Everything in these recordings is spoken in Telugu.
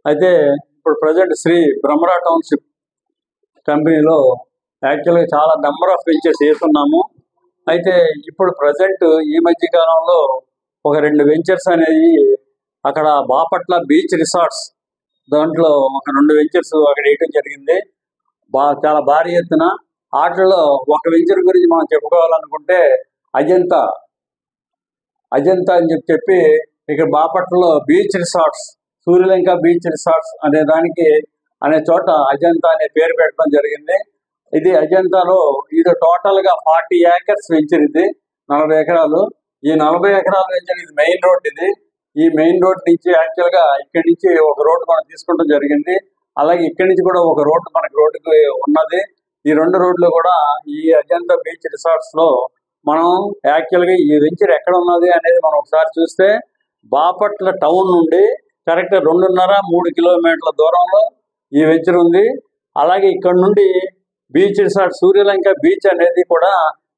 అయితే ఇప్పుడు ప్రజెంట్ శ్రీ బ్రహ్మరా టౌన్షిప్ కంపెనీలో యాక్చువల్గా చాలా నెంబర్ ఆఫ్ వెంచర్స్ చేస్తున్నాము. అయితే ఇప్పుడు ప్రజెంట్ ఈ మధ్య కాలంలో ఒక 2 వెంచర్స్ అనేవి అక్కడ బాపట్ల బీచ్ రిసార్ట్స్ దాంట్లో ఒక 2 వెంచర్స్ అక్కడ వేయడం జరిగింది. చాలా భారీ ఎత్తున వాటిలో ఒక వెంచర్ గురించి మనం చెప్పుకోవాలనుకుంటే అజంతా అని చెప్పి ఇక్కడ బాపట్లలో beach resorts, Suryalanka beach resorts అనే చోట అజంతా అనే పేరు పెట్టడం జరిగింది. ఇది అజంతాలో ఇది టోటల్గా 40 ఏకర్స్ వెంచర్. ఇది 40 ఎకరాలు. ఈ 40 ఎకరాల వెంచర్ ఇది మెయిన్ రోడ్. ఈ మెయిన్ రోడ్ నుంచి యాక్చువల్గా ఇక్కడి నుంచి ఒక రోడ్డు మనం తీసుకుంటాం జరిగింది. అలాగే ఇక్కడి నుంచి కూడా ఒక రోడ్డు మనకి రోడ్డుకి ఉన్నది. ఈ 2 రోడ్లు కూడా ఈ అజంతా బీచ్ రిసార్ట్స్ లో మనం యాక్చువల్గా ఈ వెంచర్ ఎక్కడ ఉన్నది అనేది మనం ఒకసారి చూస్తే బాపట్ల టౌన్ నుండి కరెక్ట్ 2.5-3 కిలోమీటర్ల దూరంలో ఈ వెంచర్ ఉంది. అలాగే ఇక్కడ నుండి బీచ్ రిసార్ట్ సూర్యలంక బీచ్ అనేది కూడా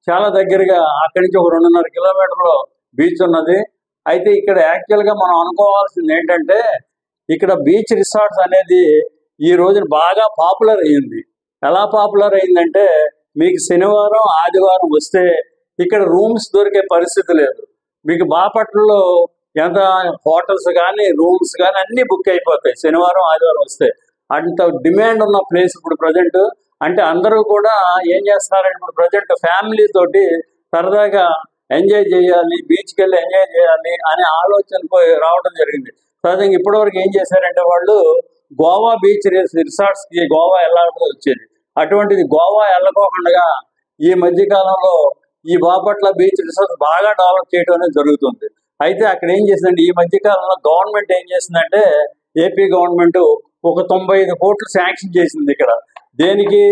చాలా దగ్గరగా అక్కడి నుంచి ఒక 2.5 కిలోమీటర్లో బీచ్ ఉన్నది. అయితే ఇక్కడ యాక్చువల్గా మనం అనుకోవాల్సింది ఏంటంటే ఇక్కడ బీచ్ రిసార్ట్స్ అనేది ఈ రోజున బాగా పాపులర్ అయ్యింది. ఎలా పాపులర్ అయిందంటే మీకు శనివారం ఆదివారం వస్తే ఇక్కడ రూమ్స్ దొరికే పరిస్థితి లేదు. మీకు బాపట్లలో ఎంత హోటల్స్ కానీ రూమ్స్ కానీ అన్నీ బుక్ అయిపోతాయి శనివారం ఆదివారం వస్తే. అంత డిమాండ్ ఉన్న ప్లేస్ ఇప్పుడు ప్రజెంట్. అంటే అందరూ కూడా ఏం చేస్తున్నారంటే ఇప్పుడు ప్రజెంట్ ఫ్యామిలీ తోటి సరదాగా ఎంజాయ్ చేయాలి, బీచ్కి వెళ్ళి ఎంజాయ్ చేయాలి అనే ఆలోచనకు రావడం జరిగింది. సహజంగా ఇప్పటివరకు ఏం చేశారంటే వాళ్ళు గోవా బీచ్ రిసార్ట్స్కి గోవా వెళ్ళాల్సి వచ్చేది. అటువంటిది గోవా వెళ్ళకోకుండా ఈ మధ్యకాలంలో ఈ బాపట్ల బీచ్ రిసార్ట్స్ బాగా డెవలప్ చేయడం అనేది జరుగుతుంది. అయితే అక్కడ ఏం చేసిందంటే ఈ మధ్యకాలంలో గవర్నమెంట్ ఏం చేసిందంటే ఏపీ గవర్నమెంట్ ఒక 95 కోట్లు శాంక్షన్ చేసింది. ఇక్కడ దేనికి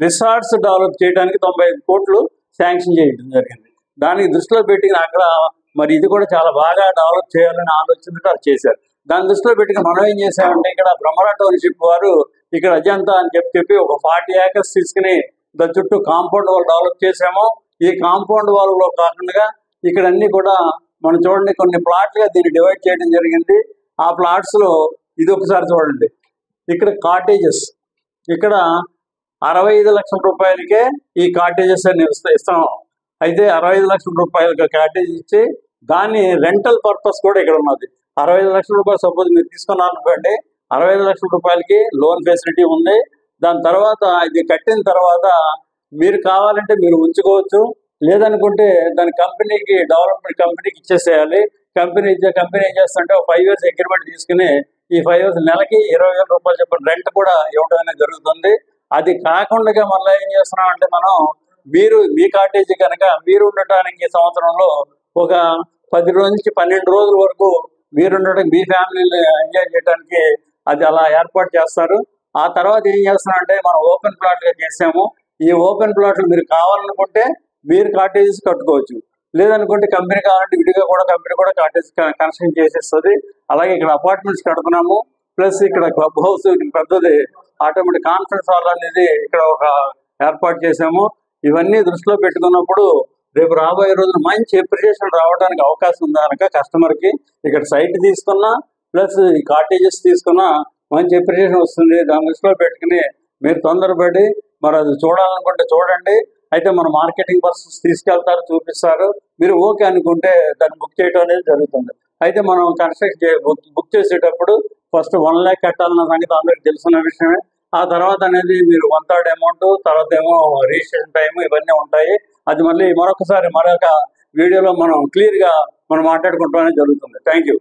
రిసార్ట్స్ డెవలప్ చేయడానికి 95 కోట్లు శాంక్షన్ చేయడం జరిగింది. దానికి దృష్టిలో పెట్టి అక్కడ మరి ఇది కూడా చాలా బాగా డెవలప్ చేయాలని ఆలోచనతో అది చేశారు. దాని దృష్టిలో పెట్టుకుని మనం ఏం చేసామంటే ఇక్కడ బ్రహ్మరా టౌన్షిప్ వారు ఇక్కడ అజంతా అని చెప్పి ఒక 40 ఏకర్స్ తీసుకుని దాని చుట్టూ కాంపౌండ్ వాల్ డెవలప్ చేసాము. ఈ కాంపౌండ్ వాల్లో కాకుండా ఇక్కడ అన్ని కూడా మనం చూడండి కొన్ని ప్లాట్లుగా దీన్ని డివైడ్ చేయడం జరిగింది. ఆ ప్లాట్స్ లో ఇది ఒకసారి చూడండి. ఇక్కడ కాటేజెస్ ఇక్కడ 65 లక్షల రూపాయలకే ఈ కాటేజెస్ అని ఇస్తాం. అయితే 65 లక్షల రూపాయలకి కాటేజ్ ఇచ్చి దాని రెంటల్ పర్పస్ కూడా ఇక్కడ ఉన్నది. 65 లక్షల రూపాయలు సపోజ్ మీరు తీసుకున్నారనుకోండి, 65 లక్షల రూపాయలకి లోన్ ఫెసిలిటీ ఉంది. దాని తర్వాత ఇది కట్టిన తర్వాత మీరు కావాలంటే మీరు ఉంచుకోవచ్చు, లేదనుకుంటే దాని కంపెనీకి డెవలప్మెంట్ కంపెనీకి ఇచ్చేసేయాలి. కంపెనీ ఏం చేస్తుంటే 5 years అగ్రిమెంట్ తీసుకుని ఈ 5 years నెలకి 20,000 రూపాయలు చెప్పిన రెంట్ కూడా ఇవ్వడం అనేది జరుగుతుంది. అది కాకుండా మళ్ళీ ఏం చేస్తున్నాం అంటే మనం మీ కాటేజీ కనుక మీరు ఉండటానికి సంవత్సరంలో ఒక 10 రోజుల నుంచి 12 రోజుల వరకు మీరు ఉండటానికి మీ ఫ్యామిలీని ఎంజాయ్ చేయడానికి అది అలా ఏర్పాటు చేస్తారు. ఆ తర్వాత ఏం చేస్తున్నారంటే మనం ఓపెన్ ప్లాట్గా చేసాము. ఈ ఓపెన్ ప్లాట్లు మీరు కావాలనుకుంటే మీరు కాటేజెస్ కట్టుకోవచ్చు, లేదనుకుంటే కంపెనీ కావాలంటే విడిగా కూడా కంపెనీ కూడా కాటేజ్ కన్స్ట్రక్షన్ చేసేస్తుంది. అలాగే ఇక్కడ అపార్ట్మెంట్స్ కడుతున్నాము. ప్లస్ ఇక్కడ క్లబ్ హౌస్ పెద్దది ఆటోమేటిక్ కాన్ఫరెన్స్ హాల్ అనేది ఇక్కడ ఒక ఏర్పాటు చేసాము. ఇవన్నీ దృష్టిలో పెట్టుకున్నప్పుడు రేపు రాబోయే రోజున మంచి అప్రిషియేషన్ రావడానికి అవకాశం ఉంది కనుక కస్టమర్కి ఇక్కడ సైట్ తీసుకున్నా ప్లస్ ఈ కాటేజెస్ తీసుకున్నా మంచి అప్రిషియేషన్ వస్తుంది. దాని దృష్టిలో పెట్టుకుని మీరు తొందరపడి మరి అది చూడాలనుకుంటే చూడండి. అయితే మన మార్కెటింగ్ పర్సన్స్ తీసుకెళ్తారు, చూపిస్తారు. మీరు ఓకే అనుకుంటే దాన్ని బుక్ చేయడం అనేది జరుగుతుంది. అయితే మనం బుక్ చేసేటప్పుడు ఫస్ట్ 1 lakh కట్టాలన్న సంగతి అందరికి తెలిసిన విషయమే. ఆ తర్వాత అనేది మీరు 1/3 అమౌంట్, తర్వాత ఏమో రిజిస్ట్రేషన్ టైం ఇవన్నీ ఉంటాయి. అది మళ్ళీ మరొక వీడియోలో మనం క్లియర్గా మనం మాట్లాడుకుంటాం అనేది జరుగుతుంది. Thank you.